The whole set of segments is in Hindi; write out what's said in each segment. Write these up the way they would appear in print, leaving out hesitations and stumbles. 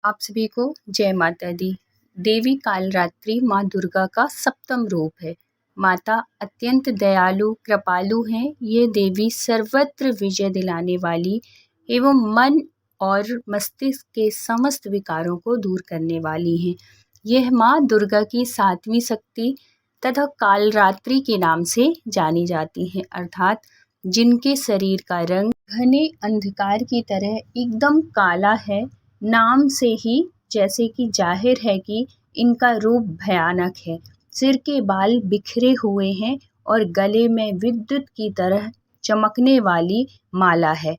आप सभी को जय माता दी। देवी कालरात्रि माँ दुर्गा का सप्तम रूप है। माता अत्यंत दयालु कृपालु हैं। ये देवी सर्वत्र विजय दिलाने वाली एवं मन और मस्तिष्क के समस्त विकारों को दूर करने वाली हैं। यह माँ दुर्गा की सातवीं शक्ति तथा कालरात्रि के नाम से जानी जाती हैं, अर्थात जिनके शरीर का रंग घने अंधकार की तरह एकदम काला है। नाम से ही जैसे कि जाहिर है कि इनका रूप भयानक है। सिर के बाल बिखरे हुए हैं और गले में विद्युत की तरह चमकने वाली माला है।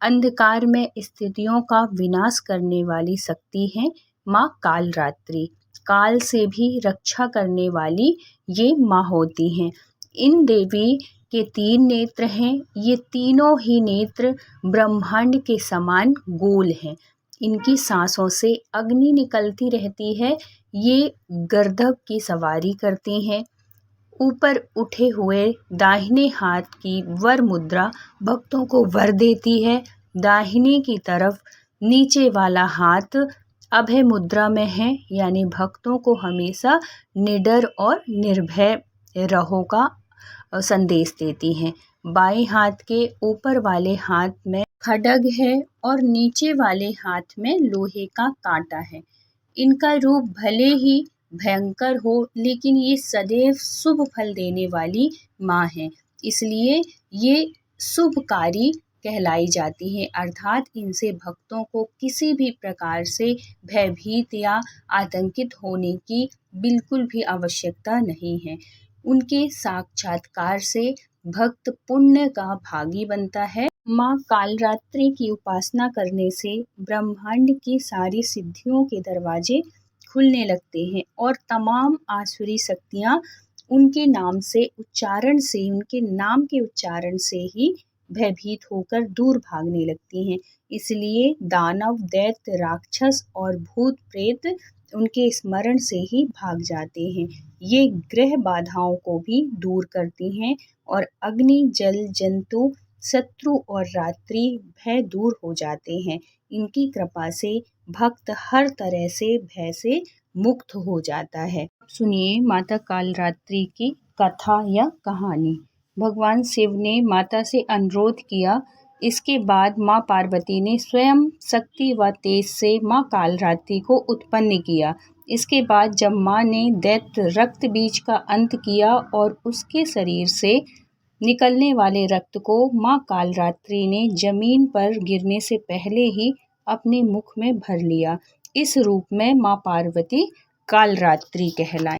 अंधकार में स्थितियों का विनाश करने वाली शक्ति है माँ कालरात्रि। काल से भी रक्षा करने वाली ये माँ होती हैं। इन देवी के 3 नेत्र हैं। ये तीनों ही नेत्र ब्रह्मांड के समान गोल हैं। इनकी सांसों से अग्नि निकलती रहती है। ये गर्दभ की सवारी करती हैं। ऊपर उठे हुए दाहिने हाथ की वर मुद्रा भक्तों को वर देती है। दाहिने की तरफ नीचे वाला हाथ अभय मुद्रा में है, यानी भक्तों को हमेशा निडर और निर्भय रहो का संदेश देती हैं। बाएं हाथ के ऊपर वाले हाथ में खड्ग है और नीचे वाले हाथ में लोहे का कांटा है। इनका रूप भले ही भयंकर हो, लेकिन ये सदैव शुभ फल देने वाली माँ है, इसलिए ये शुभकारी कहलाई जाती हैं। अर्थात इनसे भक्तों को किसी भी प्रकार से भयभीत या आतंकित होने की बिल्कुल भी आवश्यकता नहीं है। उनके साक्षात्कार से भक्त पुण्य का भागी बनता है। माँ कालरात्रि की उपासना करने से ब्रह्मांड की सारी सिद्धियों के दरवाजे खुलने लगते हैं और तमाम आसुरी शक्तियाँ उनके नाम के उच्चारण से ही भयभीत होकर दूर भागने लगती हैं। इसलिए दानव, दैत्य, राक्षस और भूत प्रेत उनके स्मरण से ही भाग जाते हैं। ये ग्रह बाधाओं को भी दूर करती हैं और अग्नि, जल, जंतु, शत्रु और रात्रि भय दूर हो जाते हैं। इनकी कृपा से भक्त हर तरह से भय से मुक्त हो जाता है। सुनिए माता कालरात्रि की कथा या कहानी। भगवान शिव ने माता से अनुरोध किया। इसके बाद माँ पार्वती ने स्वयं शक्ति व तेज से माँ कालरात्रि को उत्पन्न किया। इसके बाद जब माँ ने दैत्य रक्त बीज का अंत किया और उसके शरीर से निकलने वाले रक्त को माँ कालरात्रि ने जमीन पर गिरने से पहले ही अपने मुख में भर लिया। इस रूप में माँ पार्वती कालरात्रि कहलाई।